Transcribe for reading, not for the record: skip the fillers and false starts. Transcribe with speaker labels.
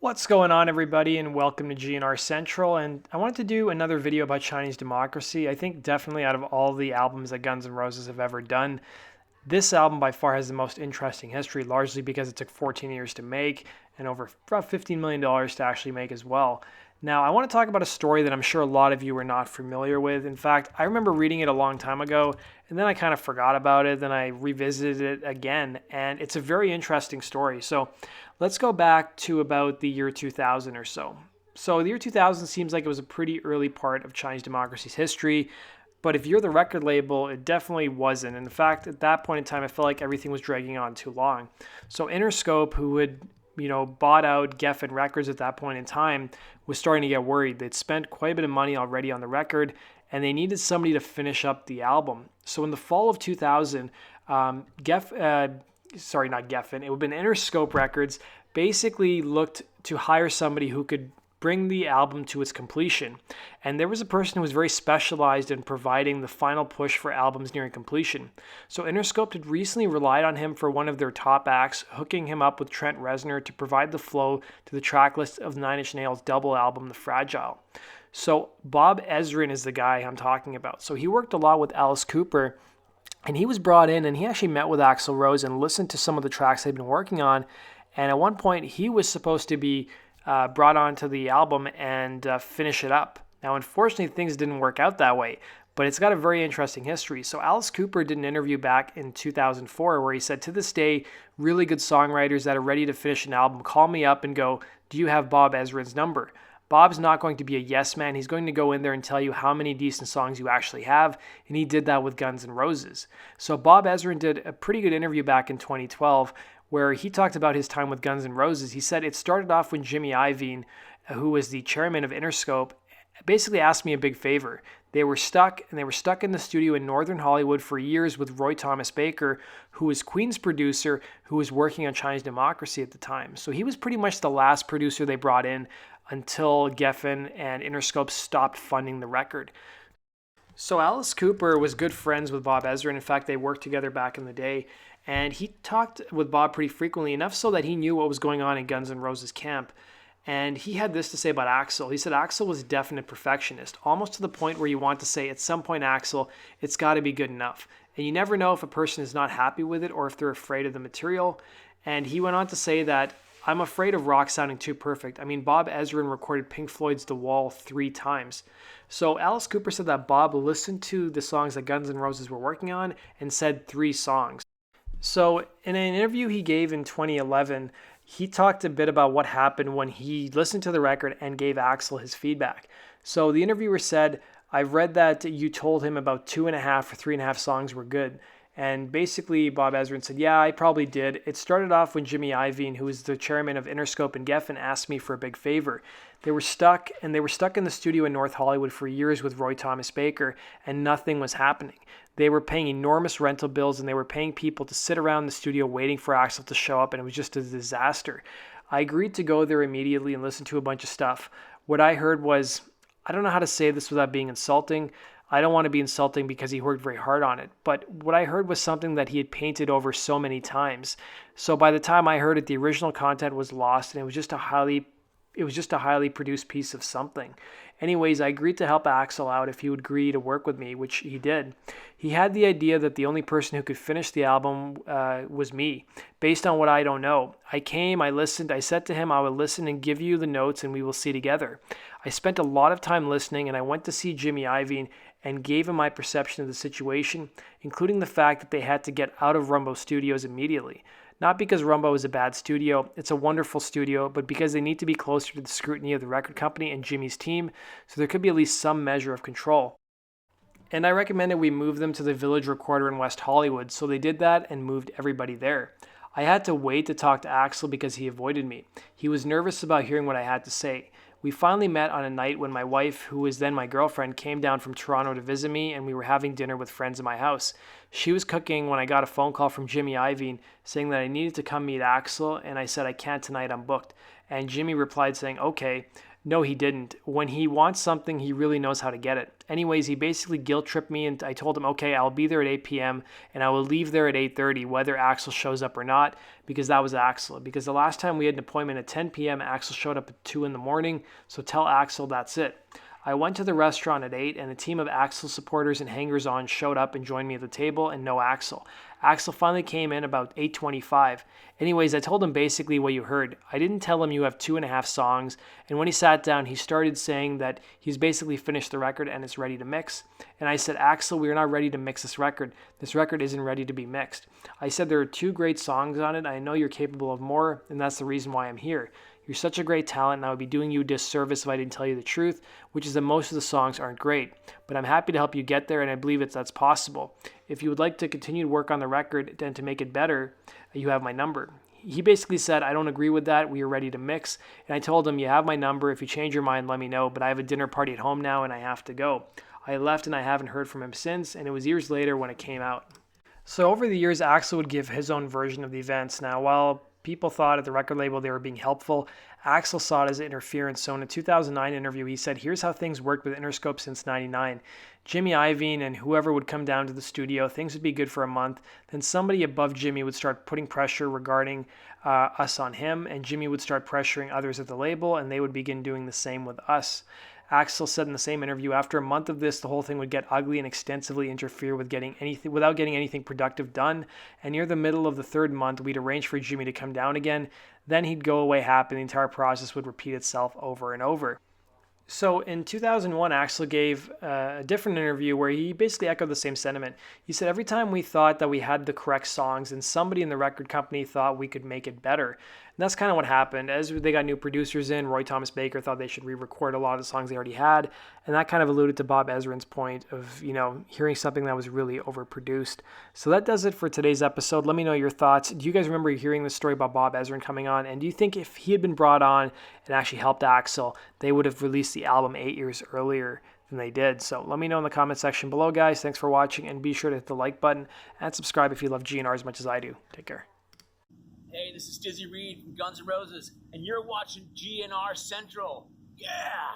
Speaker 1: What's going on, everybody, and welcome to GNR Central. And I wanted to do another video about Chinese democracy. I think definitely out of all the albums that Guns N' Roses have ever done, this album by far has the most interesting history, largely because it took 14 years to make and over about $15 million to actually make as well. Now, I want to talk about a story that I'm sure a lot of you are not familiar with. In fact, I remember reading it a long time ago, and then I kind of forgot about it. Then I revisited it again, and it's a very interesting story. So let's go back to about the year 2000 or so. So the year 2000 seems like it was a pretty early part of Chinese democracy's history. But if you're the record label, it definitely wasn't. In fact, at that point in time, I felt like everything was dragging on too long. So Interscope, who had bought out Geffen Records at that point in time, was starting to get worried. They'd spent quite a bit of money already on the record, and they needed somebody to finish up the album. So in the fall of 2000, not Geffen, it would have been Interscope Records, basically looked to hire somebody who could bring the album to its completion. And there was a person who was very specialized in providing the final push for albums nearing completion. So Interscope had recently relied on him for one of their top acts, hooking him up with Trent Reznor to provide the flow to the track list of Nine Inch Nails' double album, The Fragile. So Bob Ezrin is the guy I'm talking about. So he worked a lot with Alice Cooper, and he was brought in and he actually met with Axl Rose and listened to some of the tracks they'd been working on. And at one point, he was supposed to be brought onto the album and finish it up. Now, unfortunately, things didn't work out that way, but it's got a very interesting history. So Alice Cooper did an interview back in 2004 where he said, to this day, really good songwriters that are ready to finish an album call me up and go, do you have Bob Ezrin's number? Bob's not going to be a yes man. He's going to go in there and tell you how many decent songs you actually have, and he did that with Guns N' Roses. So Bob Ezrin did a pretty good interview back in 2012 where he talked about his time with Guns N' Roses. He said it started off when Jimmy Iovine, who was the chairman of Interscope, basically asked me a big favor. They were stuck in the studio in Northern Hollywood for years with Roy Thomas Baker, who was Queen's producer, who was working on Chinese democracy at the time. So he was pretty much the last producer they brought in until Geffen and Interscope stopped funding the record. So Alice Cooper was good friends with Bob Ezrin. In fact, they worked together back in the day. And he talked with Bob pretty frequently, enough so that he knew what was going on in Guns N' Roses camp. And he had this to say about Axl. He said Axl was a definite perfectionist, almost to the point where you want to say, at some point, Axl, it's got to be good enough. And you never know if a person is not happy with it or if they're afraid of the material. And he went on to say that, I'm afraid of rock sounding too perfect. I mean, Bob Ezrin recorded Pink Floyd's The Wall 3 times. So Alice Cooper said that Bob listened to the songs that Guns N' Roses were working on and said 3 songs. So in an interview he gave in 2011, he talked a bit about what happened when he listened to the record and gave Axl his feedback. So the interviewer said, I've read that you told him about 2.5 or 3.5 songs were good. And basically Bob Ezrin said, yeah, I probably did. It started off when Jimmy Iovine, who was the chairman of Interscope and Geffen, asked me for a big favor. They were stuck in the studio in North Hollywood for years with Roy Thomas Baker, and nothing was happening. They were paying enormous rental bills, and they were paying people to sit around the studio waiting for Axl to show up, and it was just a disaster. I agreed to go there immediately and listen to a bunch of stuff. What I heard was, I don't know how to say this without being insulting. I don't want to be insulting because he worked very hard on it, but what I heard was something that he had painted over so many times. So by the time I heard it, the original content was lost, and it was just a highly produced piece of something. Anyways, I agreed to help Axl out if he would agree to work with me, which he did. He had the idea that the only person who could finish the album was me, based on what I don't know. I came, I listened, I said to him, I will listen and give you the notes and we will see together. I spent a lot of time listening, and I went to see Jimmy Iovine and gave him my perception of the situation, including the fact that they had to get out of Rumbo Studios immediately. Not because Rumbo is a bad studio, it's a wonderful studio, but because they need to be closer to the scrutiny of the record company and Jimmy's team, so there could be at least some measure of control. And I recommended we move them to the Village Recorder in West Hollywood, so they did that and moved everybody there. I had to wait to talk to Axl because he avoided me. He was nervous about hearing what I had to say. We finally met on a night when my wife, who was then my girlfriend, came down from Toronto to visit me, and we were having dinner with friends in my house. She was cooking when I got a phone call from Jimmy Iovine saying that I needed to come meet Axl, and I said, I can't tonight, I'm booked. And Jimmy replied saying, okay. No, he didn't. When he wants something, he really knows how to get it. Anyways, he basically guilt tripped me, and I told him, okay, I'll be there at 8 p.m. and I will leave there at 8:30, whether Axel shows up or not, because that was Axel. Because the last time we had an appointment at 10 p.m., Axel showed up at 2 in the morning, so tell Axel that's it. I went to the restaurant at 8, and a team of Axel supporters and hangers-on showed up and joined me at the table, and no Axel. Axel finally came in about 8:25. Anyways, I told him basically what you heard. I didn't tell him you have 2.5 songs, and when he sat down, he started saying that he's basically finished the record and it's ready to mix. And I said, Axel, we are not ready to mix this record. This record isn't ready to be mixed. I said there are 2 great songs on it. I know you're capable of more, and that's the reason why I'm here. You're such a great talent, and I would be doing you a disservice if I didn't tell you the truth, which is that most of the songs aren't great. But I'm happy to help you get there, and I believe that's possible. If you would like to continue to work on the record and to make it better, you have my number. He basically said, I don't agree with that. We are ready to mix. And I told him, you have my number. If you change your mind, let me know. But I have a dinner party at home now, and I have to go. I left, and I haven't heard from him since, and it was years later when it came out. So over the years, Axel would give his own version of the events. Now, while people thought at the record label they were being helpful, Axel saw it as interference. So in a 2009 interview, he said, here's how things worked with Interscope since 99. Jimmy Iovine and whoever would come down to the studio, things would be good for a month. Then somebody above Jimmy would start putting pressure regarding us on him, and Jimmy would start pressuring others at the label, and they would begin doing the same with us. Axel said in the same interview, after a month of this, the whole thing would get ugly and extensively interfere with without getting anything productive done. And near the middle of the 3rd month, we'd arrange for Jimmy to come down again. Then he'd go away happy, and the entire process would repeat itself over and over. So in 2001, Axel gave a different interview where he basically echoed the same sentiment. He said, every time we thought that we had the correct songs and somebody in the record company thought we could make it better. And that's kind of what happened. As they got new producers in, Roy Thomas Baker thought they should re-record a lot of the songs they already had. And that kind of alluded to Bob Ezrin's point of, hearing something that was really overproduced. So that does it for today's episode. Let me know your thoughts. Do you guys remember hearing this story about Bob Ezrin coming on? And do you think if he had been brought on and actually helped Axel, they would have released the album 8 years earlier than they did? So let me know in the comment section below, guys. Thanks for watching, and be sure to hit the like button and subscribe if you love GNR as much as I do. Take care.
Speaker 2: Hey, this is Dizzy Reed from Guns N' Roses, and you're watching GNR Central. Yeah!